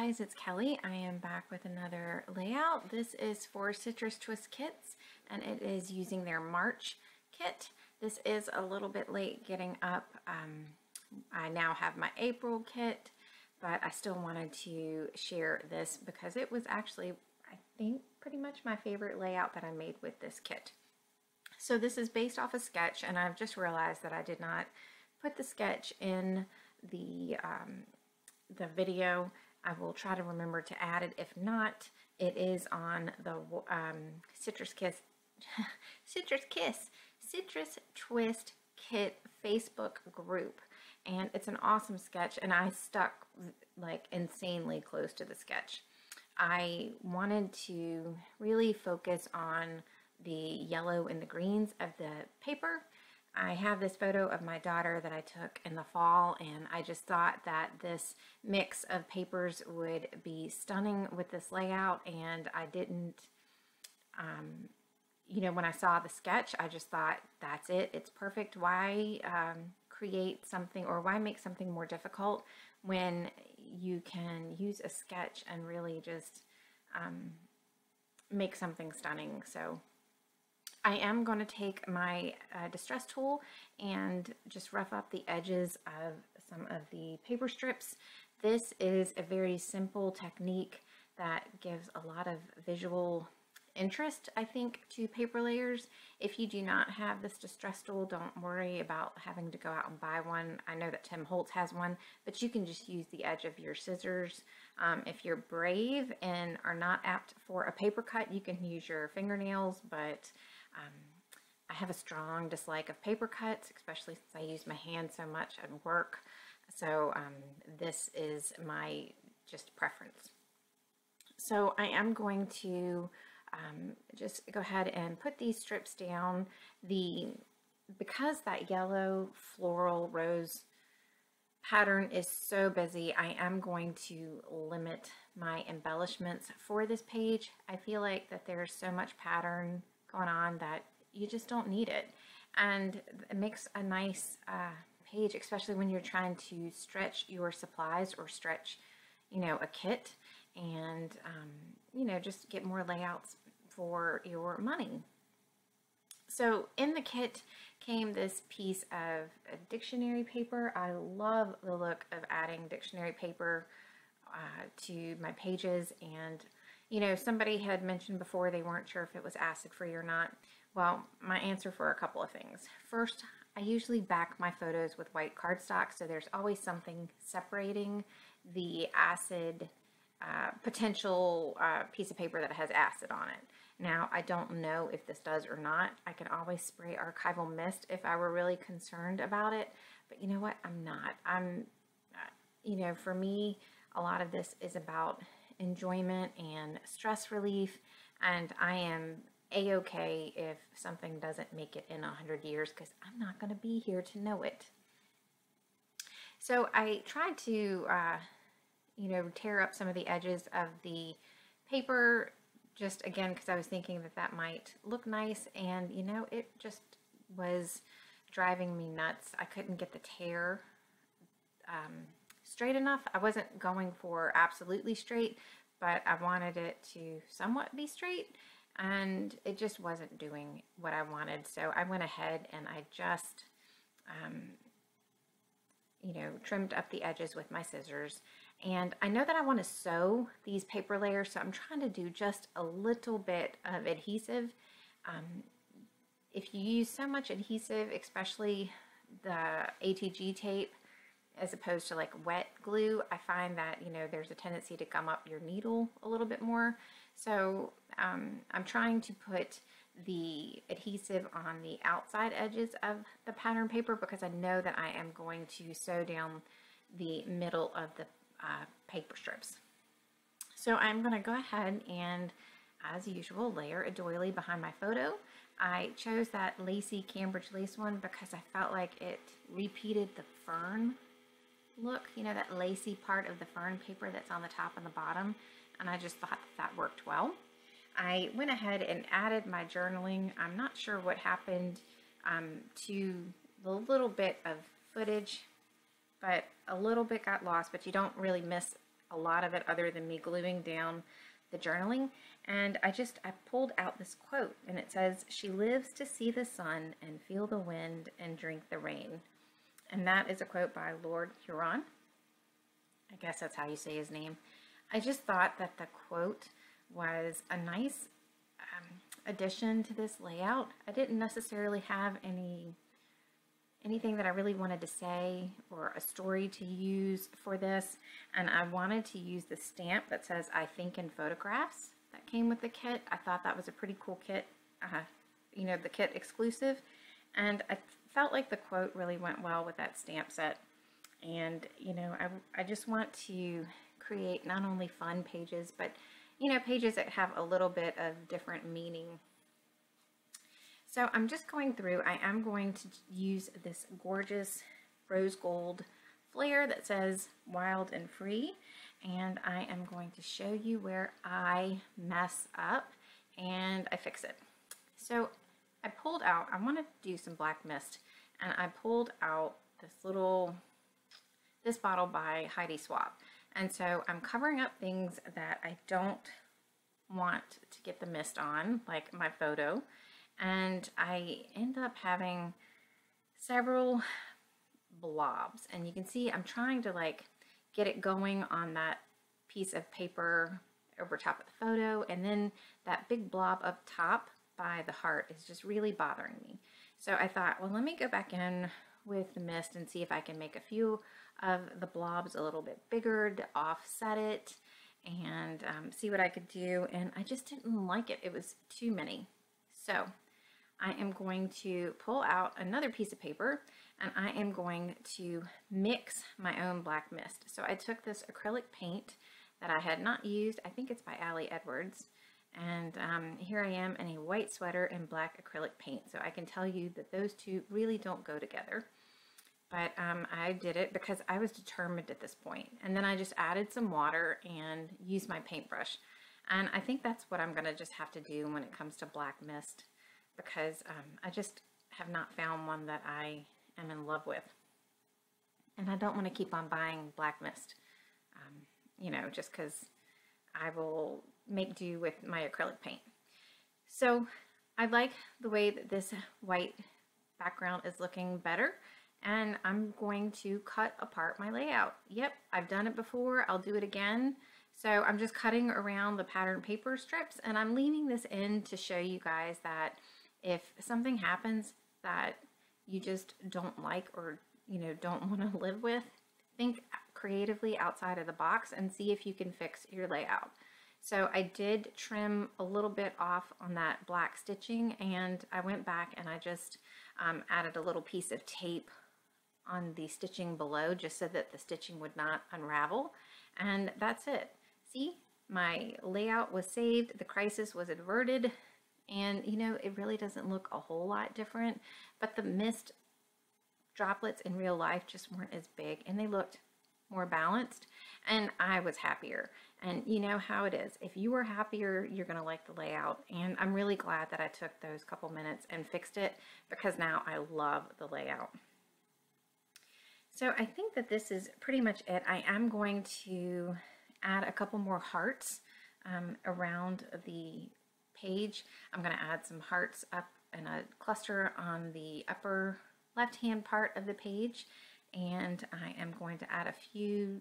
guys, it's Kelly. I am back with another layout. This is for Citrus Twist Kits, and it is using their March kit. This is a little bit late getting up. I now have my April kit, but I still wanted to share this because it was actually, I think, pretty much my favorite layout that I made with this kit. So this is based off a sketch, and I've just realized that I did not put the sketch in the video. I will try to remember to add it. If not, it is on the Citrus Twist Kit Facebook group, and it's an awesome sketch, and I stuck like insanely close to the sketch. I wanted to really focus on the yellow and the greens of the paper. I have this photo of my daughter that I took in the fall, and I just thought that this mix of papers would be stunning with this layout, and I didn't, you know, when I saw the sketch, I just thought, that's it, it's perfect. Why create something, or why make something more difficult when you can use a sketch and really just make something stunning? So I am going to take my distress tool and just rough up the edges of some of the paper strips. This is a very simple technique that gives a lot of visual interest, I think, to paper layers. If you do not have this distress tool, don't worry about having to go out and buy one. I know that Tim Holtz has one, but you can just use the edge of your scissors. If you're brave and are not apt for a paper cut, you can use your fingernails, but I have a strong dislike of paper cuts, especially since I use my hand so much at work. So this is my just preference. So I am going to just go ahead and put these strips down. Because that yellow floral rose pattern is so busy, I am going to limit my embellishments for this page. I feel like that there's so much pattern going on that you just don't need it, and it makes a nice page, especially when you're trying to stretch your supplies or stretch, you know, a kit, and you know, just get more layouts for your money. So in the kit came this piece of dictionary paper. I love the look of adding dictionary paper to my pages, and you know, somebody had mentioned before they weren't sure if it was acid-free or not. Well, my answer for a couple of things. First, I usually back my photos with white cardstock, so there's always something separating the acid potential piece of paper that has acid on it. Now, I don't know if this does or not. I can always spray archival mist if I were really concerned about it, but you know what? I'm not. You know, for me, a lot of this is about enjoyment and stress relief, and I am a-okay if something doesn't make it in 100 years, because I'm not going to be here to know it. So I tried to you know, tear up some of the edges of the paper, just again because I was thinking that that might look nice, and you know, it just was driving me nuts. I couldn't get the tear straight enough. I wasn't going for absolutely straight, but I wanted it to somewhat be straight, and it just wasn't doing what I wanted. So I went ahead and I just you know, trimmed up the edges with my scissors. And I know that I want to sew these paper layers, so I'm trying to do just a little bit of adhesive. If you use so much adhesive, especially the ATG tape, as opposed to like wet glue, I find that, you know, there's a tendency to gum up your needle a little bit more. So I'm trying to put the adhesive on the outside edges of the pattern paper, because I know that I am going to sew down the middle of the paper strips. So I'm going to go ahead and, as usual, layer a doily behind my photo. I chose that lacy Cambridge lace one because I felt like it repeated the fern look, you know, that lacy part of the fern paper that's on the top and the bottom, and I just thought that worked well. I went ahead and added my journaling. I'm not sure what happened to the little bit of footage, but a little bit got lost, but you don't really miss a lot of it other than me gluing down the journaling. And I pulled out this quote, and it says, "She lives to see the sun and feel the wind and drink the rain." And that is a quote by Lord Huron. I guess that's how you say his name. I just thought that the quote was a nice addition to this layout. I didn't necessarily have anything that I really wanted to say or a story to use for this, and I wanted to use the stamp that says "I think in photographs" that came with the kit. I thought that was a pretty cool kit, you know, the kit exclusive, and I felt like the quote really went well with that stamp set. And you know, I just want to create not only fun pages, but you know, pages that have a little bit of different meaning. So I'm just going through, I am going to use this gorgeous rose gold flare that says "Wild and Free," and I am going to show you where I mess up and I fix it. So I pulled out, I want to do some black mist, and I pulled out this bottle by Heidi Swapp. And so I'm covering up things that I don't want to get the mist on, like my photo. And I end up having several blobs, and you can see I'm trying to like get it going on that piece of paper over top of the photo, and then that big blob up top by the heart is just really bothering me. So I thought, well, let me go back in with the mist and see if I can make a few of the blobs a little bit bigger to offset it, and see what I could do. And I just didn't like it. It was too many. So I am going to pull out another piece of paper, and I am going to mix my own black mist. So I took this acrylic paint that I had not used. I think it's by Ali Edwards. And here I am in a white sweater and black acrylic paint. So I can tell you that those two really don't go together. But I did it because I was determined at this point. And then I just added some water and used my paintbrush. And I think that's what I'm going to just have to do when it comes to black mist, because I just have not found one that I am in love with. And I don't want to keep on buying black mist, you know, just because I will make do with my acrylic paint. So I like the way that this white background is looking better, and I'm going to cut apart my layout. Yep, I've done it before, I'll do it again. So I'm just cutting around the pattern paper strips, and I'm leaving this in to show you guys that if something happens that you just don't like, or you know, don't want to live with, think creatively outside of the box and see if you can fix your layout. So I did trim a little bit off on that black stitching, and I went back and I just added a little piece of tape on the stitching below just so that the stitching would not unravel, and that's it. See, my layout was saved, the crisis was averted, and you know, it really doesn't look a whole lot different, but the mist droplets in real life just weren't as big, and they looked more balanced, and I was happier. And you know how it is, if you are happier, you're gonna like the layout. And I'm really glad that I took those couple minutes and fixed it, because now I love the layout. So I think that this is pretty much it. I am going to add a couple more hearts around the page. I'm going to add some hearts up in a cluster on the upper left hand part of the page, and I am going to add a few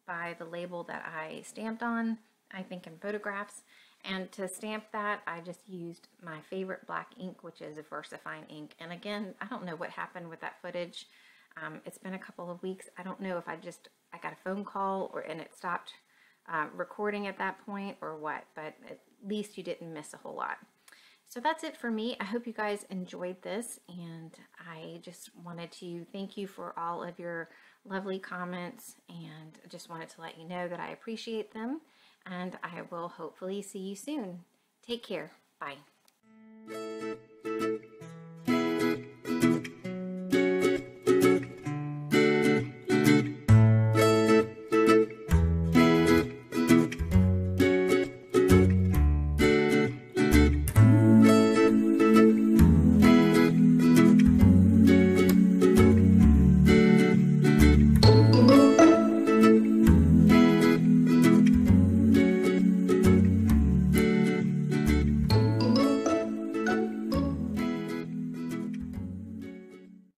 by the label that I stamped on, I think in photographs. And to stamp that, I just used my favorite black ink, which is a VersaFine ink. And again, I don't know what happened with that footage. It's been a couple of weeks. I don't know if I got a phone call and it stopped recording at that point or what, but at least you didn't miss a whole lot. So that's it for me. I hope you guys enjoyed this, and I just wanted to thank you for all of your lovely comments, and just wanted to let you know that I appreciate them, and I will hopefully see you soon. Take care. Bye.